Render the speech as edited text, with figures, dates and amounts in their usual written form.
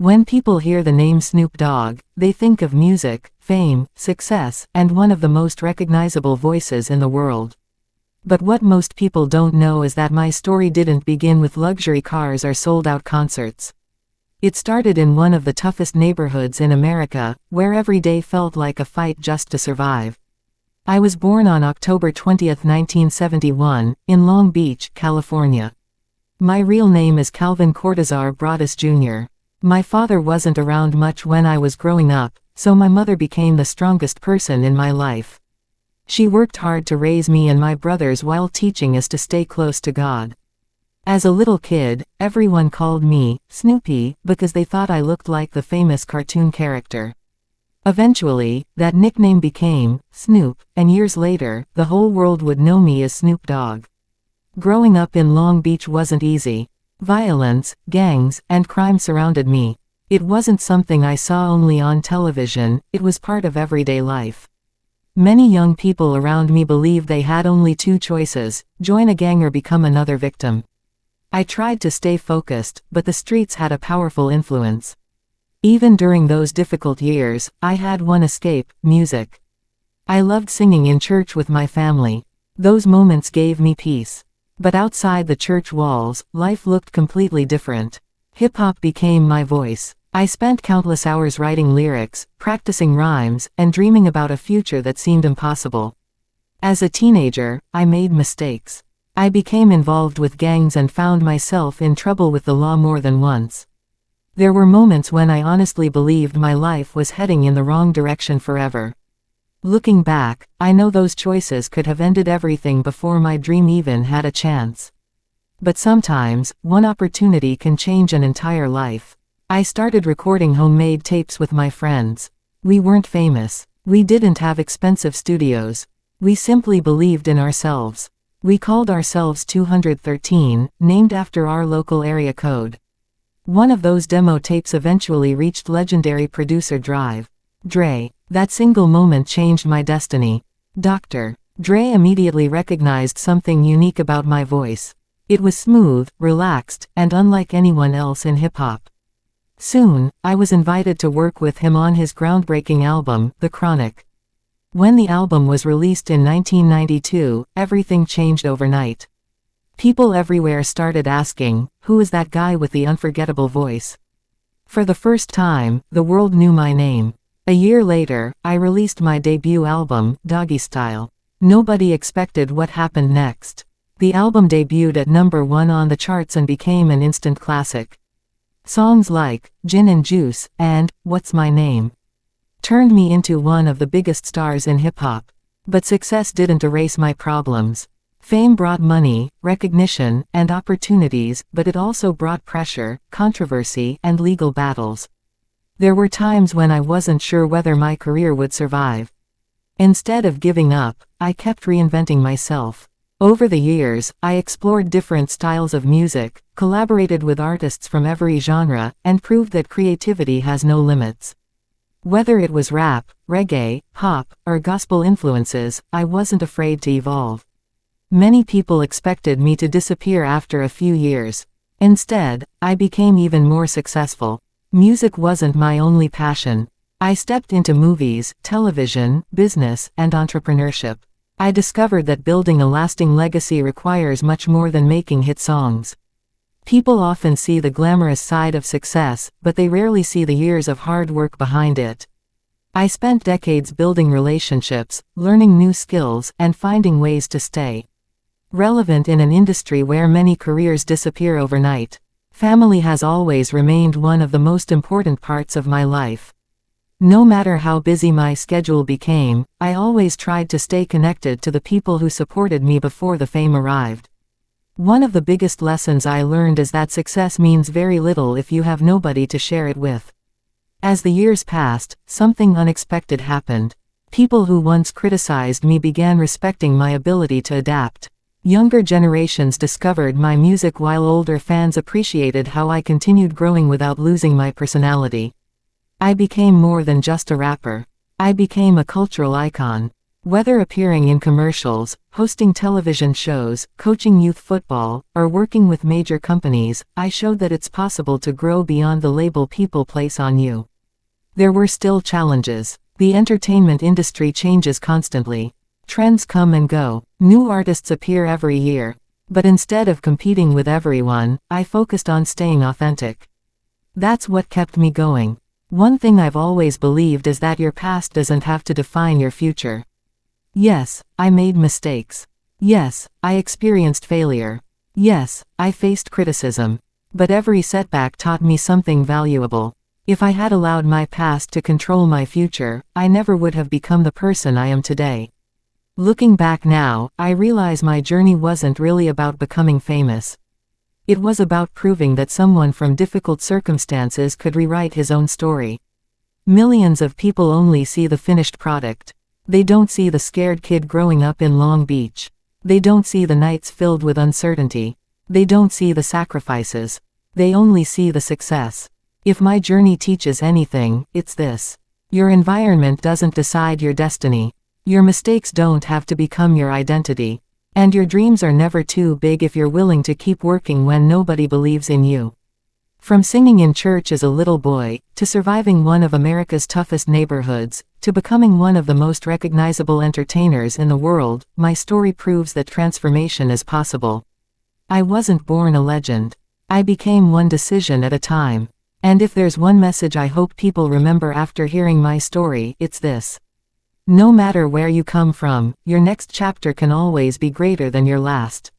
When people hear the name Snoop Dogg, they think of music, fame, success, and one of the most recognizable voices in the world. But what most people don't know is that my story didn't begin with luxury cars or sold-out concerts. It started in one of the toughest neighborhoods in America, where every day felt like a fight just to survive. I was born on October 20, 1971, in Long Beach, California. My real name is Calvin Cortazar Broadus Jr. My father wasn't around much when I was growing up, so my mother became the strongest person in my life. She worked hard to raise me and my brothers while teaching us to stay close to God. As a little kid, everyone called me Snoopy because they thought I looked like the famous cartoon character. Eventually, that nickname became Snoop, and years later, the whole world would know me as Snoop Dogg. Growing up in Long Beach wasn't easy. Violence, gangs, and crime surrounded me. It wasn't something I saw only on television, it was part of everyday life. Many young people around me believed they had only two choices: join a gang or become another victim. I tried to stay focused, but the streets had a powerful influence. Even during those difficult years, I had one escape: music. I loved singing in church with my family. Those moments gave me peace. But outside the church walls, life looked completely different. Hip-hop became my voice. I spent countless hours writing lyrics, practicing rhymes, and dreaming about a future that seemed impossible. As a teenager, I made mistakes. I became involved with gangs and found myself in trouble with the law more than once. There were moments when I honestly believed my life was heading in the wrong direction forever. Looking back, I know those choices could have ended everything before my dream even had a chance. But sometimes, one opportunity can change an entire life. I started recording homemade tapes with my friends. We weren't famous. We didn't have expensive studios. We simply believed in ourselves. We called ourselves 213, named after our local area code. One of those demo tapes eventually reached legendary producer Dre. That single moment changed my destiny. Dr. Dre immediately recognized something unique about my voice. It was smooth, relaxed, and unlike anyone else in hip-hop. Soon, I was invited to work with him on his groundbreaking album, The Chronic. When the album was released in 1992, everything changed overnight. People everywhere started asking, "Who is that guy with the unforgettable voice?" For the first time, the world knew my name. A year later, I released my debut album, Doggy Style. Nobody expected what happened next. The album debuted at #1 on the charts and became an instant classic. Songs like Gin and Juice and What's My Name turned me into one of the biggest stars in hip-hop. But success didn't erase my problems. Fame brought money, recognition, and opportunities, but it also brought pressure, controversy, and legal battles. There were times when I wasn't sure whether my career would survive. Instead of giving up, I kept reinventing myself. Over the years, I explored different styles of music, collaborated with artists from every genre, and proved that creativity has no limits. Whether it was rap, reggae, pop, or gospel influences, I wasn't afraid to evolve. Many people expected me to disappear after a few years. Instead, I became even more successful. Music wasn't my only passion. I stepped into movies, television, business, and entrepreneurship. I discovered that building a lasting legacy requires much more than making hit songs. People often see the glamorous side of success, but they rarely see the years of hard work behind it. I spent decades building relationships, learning new skills, and finding ways to stay relevant in an industry where many careers disappear overnight. Family has always remained one of the most important parts of my life. No matter how busy my schedule became, I always tried to stay connected to the people who supported me before the fame arrived. One of the biggest lessons I learned is that success means very little if you have nobody to share it with. As the years passed, something unexpected happened. People who once criticized me began respecting my ability to adapt. Younger generations discovered my music while older fans appreciated how I continued growing without losing my personality. I became more than just a rapper. I became a cultural icon. Whether appearing in commercials, hosting television shows, coaching youth football, or working with major companies, I showed that it's possible to grow beyond the label people place on you. There were still challenges. The entertainment industry changes constantly. Trends come and go. New artists appear every year. But instead of competing with everyone, I focused on staying authentic. That's what kept me going. One thing I've always believed is that your past doesn't have to define your future. Yes, I made mistakes. Yes, I experienced failure. Yes, I faced criticism. But every setback taught me something valuable. If I had allowed my past to control my future, I never would have become the person I am today. Looking back now, I realize my journey wasn't really about becoming famous. It was about proving that someone from difficult circumstances could rewrite his own story. Millions of people only see the finished product. They don't see the scared kid growing up in Long Beach. They don't see the nights filled with uncertainty. They don't see the sacrifices. They only see the success. If my journey teaches anything, it's this. Your environment doesn't decide your destiny. Your mistakes don't have to become your identity. And your dreams are never too big if you're willing to keep working when nobody believes in you. From singing in church as a little boy, to surviving one of America's toughest neighborhoods, to becoming one of the most recognizable entertainers in the world, my story proves that transformation is possible. I wasn't born a legend. I became one decision at a time. And if there's one message I hope people remember after hearing my story, it's this. No matter where you come from, your next chapter can always be greater than your last.